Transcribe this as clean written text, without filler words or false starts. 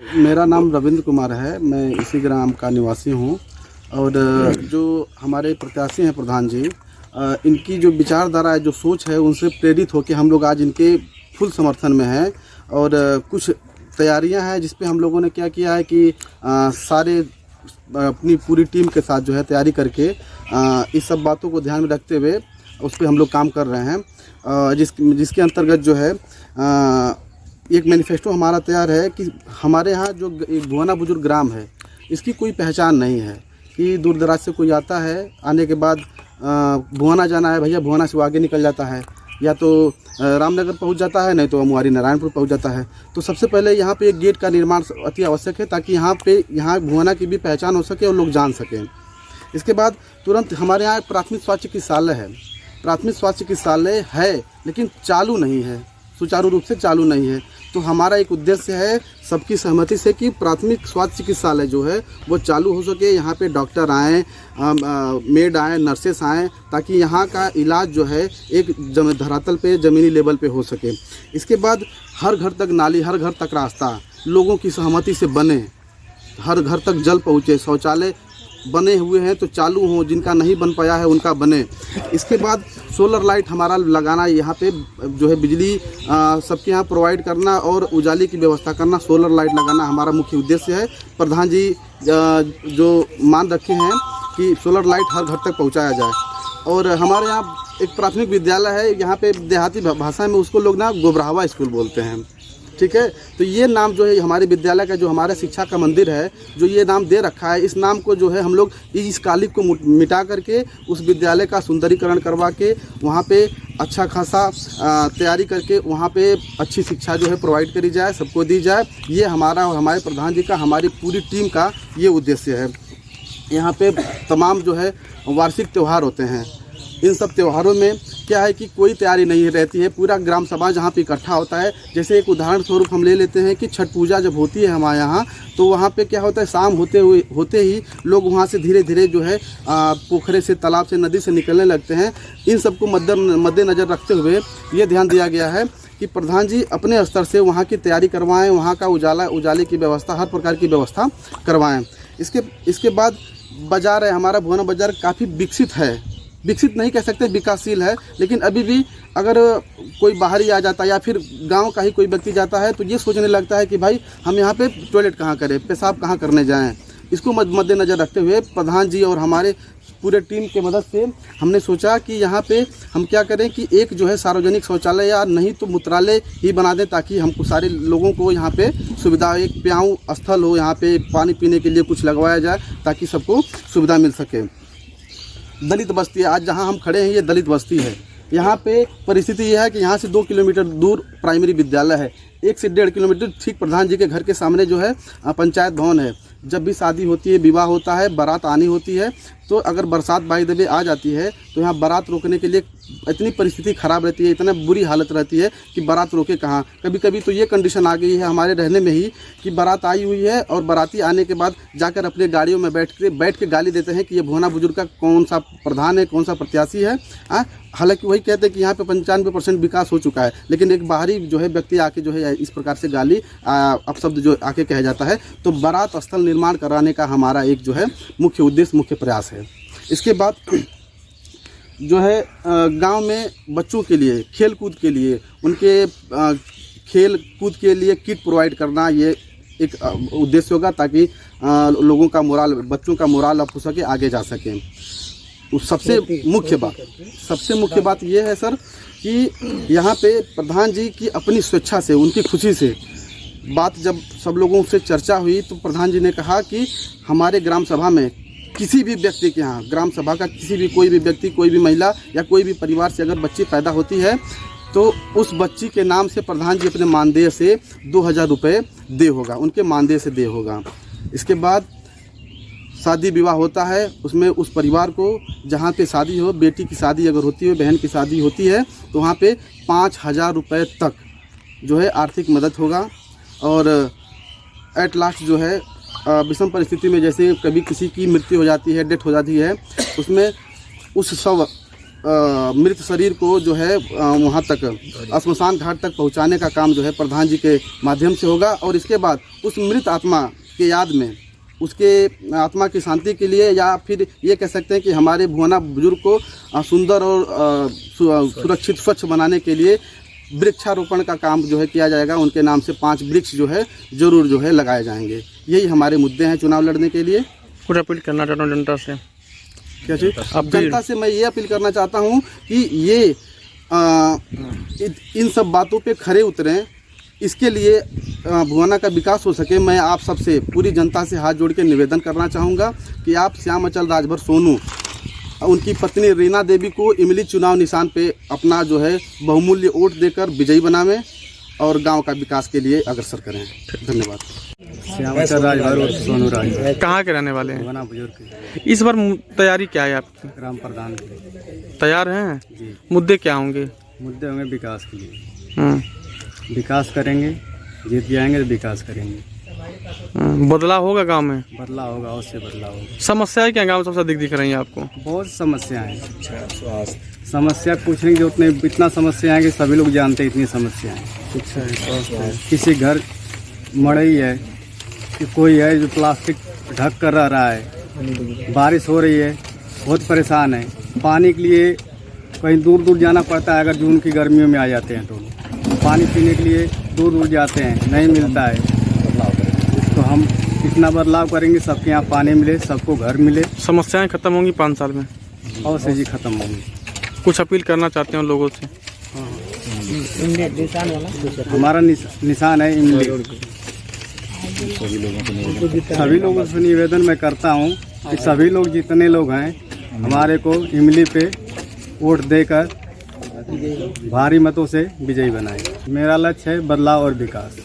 मेरा नाम रविंद्र कुमार है। मैं इसी ग्राम का निवासी हूँ। और जो हमारे प्रत्याशी हैं प्रधान जी, इनकी जो विचारधारा है, जो सोच है, उनसे प्रेरित होकर हम लोग आज इनके फुल समर्थन में हैं। और कुछ तैयारियां हैं जिस पे हम लोगों ने क्या किया है कि सारे अपनी पूरी टीम के साथ जो है तैयारी करके इस सब बातों को ध्यान में रखते हुए उस पर हम लोग काम कर रहे हैं। जिसके अंतर्गत जो है एक मैनिफेस्टो हमारा तैयार है कि हमारे यहाँ जो एक भुवना बुजुर्ग ग्राम है, इसकी कोई पहचान नहीं है कि दूर दराज से कोई आता है, आने के बाद भुवना जाना है, भैया भुवना से वो आगे निकल जाता है, या तो रामनगर पहुंच जाता है, नहीं तो अमुआरी नारायणपुर पहुंच जाता है। तो सबसे पहले यहाँ पे एक गेट का निर्माण अति आवश्यक है, ताकि यहाँ भुवना की भी पहचान हो सके और लोग जान सकें। इसके बाद तुरंत हमारे यहाँ प्राथमिक स्वास्थ्य चिकित्सालय है। प्राथमिक स्वास्थ्य चिकित्सालय है लेकिन चालू नहीं है, सुचारू रूप से चालू नहीं है। तो हमारा एक उद्देश्य है सबकी सहमति से कि प्राथमिक स्वास्थ्य चिकित्सालय जो है वो चालू हो सके। यहाँ पे डॉक्टर आएँ, मेड आएँ, नर्सेस आएँ, ताकि यहाँ का इलाज जो है एक धरातल पे, ज़मीनी लेवल पे हो सके। इसके बाद हर घर तक नाली, हर घर तक रास्ता लोगों की सहमति से बने, हर घर तक जल पहुँचे, शौचालय बने हुए हैं तो चालू हों, जिनका नहीं बन पाया है उनका बने। इसके बाद सोलर लाइट हमारा लगाना, यहाँ पे जो है बिजली सबके यहाँ प्रोवाइड करना और उजाले की व्यवस्था करना, सोलर लाइट लगाना हमारा मुख्य उद्देश्य है। प्रधान जी जो मान रखे हैं कि सोलर लाइट हर घर तक पहुँचाया जाए। और हमारे यहाँ एक प्राथमिक विद्यालय है, यहाँ पे देहाती भाषा में उसको लोग ना गोबराहवा स्कूल बोलते हैं, ठीक है। तो ये नाम जो है हमारे विद्यालय का, जो हमारे शिक्षा का मंदिर है, जो ये नाम दे रखा है, इस नाम को जो है हम लोग इस कालिक को मिटा करके उस विद्यालय का सुंदरीकरण करवा के वहाँ पे अच्छा खासा तैयारी करके वहाँ पे अच्छी शिक्षा जो है प्रोवाइड करी जाए, सबको दी जाए। ये हमारा और हमारे प्रधान जी का, हमारी पूरी टीम का ये उद्देश्य है। यहाँ पे तमाम जो है वार्षिक त्यौहार होते हैं। इन सब त्योहारों में क्या है कि कोई तैयारी नहीं रहती है, पूरा ग्राम सभा जहाँ पे इकट्ठा होता है। जैसे एक उदाहरण स्वरूप हम ले लेते हैं कि छठ पूजा जब होती है हमारे यहाँ, तो वहाँ पे क्या होता है, शाम होते ही लोग वहाँ से धीरे धीरे जो है पोखरे से, तालाब से, नदी से निकलने लगते हैं। इन सबको मद्देनज़र रखते हुए ये ध्यान दिया गया है कि प्रधान जी अपने स्तर से वहाँ की तैयारी करवाएँ, वहाँ का उजाले की व्यवस्था, हर प्रकार की व्यवस्था करवाएँ। इसके बाद बाज़ार है, हमारा भुवना बाज़ार काफ़ी विकसित है, विकसित नहीं कह सकते, विकासशील है। लेकिन अभी भी अगर कोई बाहरी आ जाता है या फिर गांव का ही कोई व्यक्ति जाता है तो ये सोचने लगता है कि भाई हम यहाँ पे टॉयलेट कहाँ करें, पेशाब कहाँ करने जाएं। इसको मद्देनज़र रखते हुए प्रधान जी और हमारे पूरे टीम के मदद से हमने सोचा कि यहाँ पे हम क्या करें कि एक जो है सार्वजनिक शौचालय या नहीं तो मूत्रालय ही बना दें, ताकि हमको सारे लोगों को यहाँ पे सुविधा, एक प्याऊ स्थल हो, यहाँ पे पानी पीने के लिए कुछ लगवाया जाए ताकि सबको सुविधा मिल सके। दलित बस्ती है, आज जहाँ हम खड़े हैं ये दलित बस्ती है। यहाँ पे परिस्थिति ये है कि यहाँ से 2 किलोमीटर दूर प्राइमरी विद्यालय है, 1 से 1.5 किलोमीटर ठीक प्रधान जी के घर के सामने जो है पंचायत भवन है। जब भी शादी होती है, विवाह होता है, बारात आनी होती है, तो अगर बरसात बाई दबे आ जाती है तो यहाँ बारात रोकने के लिए इतनी परिस्थिति ख़राब रहती है, इतना बुरी हालत रहती है कि बारात रोके कहाँ। कभी कभी तो ये कंडीशन आ गई है हमारे रहने में ही कि बारात आई हुई है और बाराती आने के बाद जाकर अपने गाड़ियों में बैठ के गाली देते हैं कि ये भुवना बुजुर्ग का कौन सा प्रधान है, कौन सा प्रत्याशी है। हालांकि वही कहते हैं कि यहाँ पे 95% विकास हो चुका है, लेकिन एक बाहरी जो है व्यक्ति आके जो है इस प्रकार से गाली अपशब्द जो आके कहा जाता है। तो बारात स्थल निर्माण कराने का हमारा एक जो है मुख्य उद्देश्य, मुख्य प्रयास है। इसके बाद जो है गांव में बच्चों के लिए खेल कूद के लिए, उनके खेल कूद के लिए किट प्रोवाइड करना, ये एक उद्देश्य होगा, ताकि लोगों का मोराल, बच्चों का मोराल अप हो सके, आगे जा सकें। सबसे मुख्य बात ये है सर कि यहाँ पे प्रधान जी की अपनी स्वेच्छा से, उनकी खुशी से बात जब सब लोगों से चर्चा हुई तो प्रधान जी ने कहा कि हमारे ग्राम सभा में किसी भी व्यक्ति के यहाँ, ग्राम सभा का किसी भी कोई भी व्यक्ति, कोई भी महिला या कोई भी परिवार से अगर बच्ची पैदा होती है तो उस बच्ची के नाम से प्रधान जी अपने मानदेय से 2000 रुपये दे होगा, उनके मानदेय से दे होगा। इसके बाद शादी विवाह होता है, उसमें उस परिवार को जहाँ पे शादी हो, बेटी की शादी अगर होती है, बहन की शादी होती है, तो वहाँ पे 5000 रुपये तक जो है आर्थिक मदद होगा। और एट लास्ट जो है विषम परिस्थिति में, जैसे कभी किसी की मृत्यु हो जाती है, डेथ हो जाती है, उसमें उस मृत शरीर को जो है वहाँ तक श्मशान घाट तक पहुँचाने का काम जो है प्रधान जी के माध्यम से होगा। और इसके बाद उस मृत आत्मा के याद में उसके आत्मा की शांति के लिए, या फिर ये कह सकते हैं कि हमारे भुवना बुजुर्ग को सुंदर और सुरक्षित स्वच्छ बनाने के लिए वृक्षारोपण का काम जो है किया जाएगा। उनके नाम से 5 वृक्ष जो है जरूर जो है लगाए जाएंगे। यही हमारे मुद्दे हैं चुनाव लड़ने के लिए। कुछ अपील करना चाहता हूँ जनता से। क्या चीज़? जनता से मैं ये अपील करना चाहता हूँ कि ये इन सब बातों पे खरे उतरें। इसके लिए भुवना का विकास हो सके, मैं आप सबसे, पूरी जनता से हाथ जोड़ के निवेदन करना चाहूँगा कि आप श्याम अचल राजभर सोनू, उनकी पत्नी रीना देवी को इमली चुनाव निशान पे अपना जो है बहुमूल्य वोट देकर विजयी बनावें और गांव का विकास के लिए अग्रसर करें। धन्यवाद। श्याम अचल राजभर और सोनू राजभर। कहाँ के रहने वाले हैं? भुवना बुजुर्ग। इस बार तैयारी क्या है आपकी? ग्राम प्रधान के लिए तैयार हैं? जी। मुद्दे क्या होंगे? मुद्दे होंगे विकास के लिए। विकास करेंगे, जीत जाएंगे तो विकास करेंगे। बदलाव होगा गांव में? बदलाव होगा, उससे बदलाव होगा। समस्याएं क्या गांव में सबसे अधिक दिख रही हैं आपको? बहुत समस्याएं हैं। समस्या पूछने की जरूरत नहीं, इतना समस्या है कि सभी लोग जानते हैं इतनी समस्या है। किसी घर मड़ई है कि कोई है जो प्लास्टिक ढक कर रह रहा है, बारिश हो रही है, बहुत परेशान है। पानी के लिए कहीं दूर दूर जाना पड़ता है, अगर जून की गर्मियों में आ जाते हैं तो पानी पीने के लिए दूर दूर जाते हैं, नहीं मिलता है। तो हम इतना बदलाव करेंगे, सबके यहाँ पानी मिले, सबको घर मिले। समस्याएं खत्म होंगी 5 साल में? अवश्य जी खत्म होंगी। कुछ अपील करना चाहते हैं लोगों से? हमारा निशान है इमली। सभी लोगों से निवेदन मैं करता हूँ कि सभी लोग, जितने लोग हैं, हमारे को इमली पे वोट देकर भारी मतों से विजयी बनाएं। मेरा लक्ष्य है बदलाव और विकास।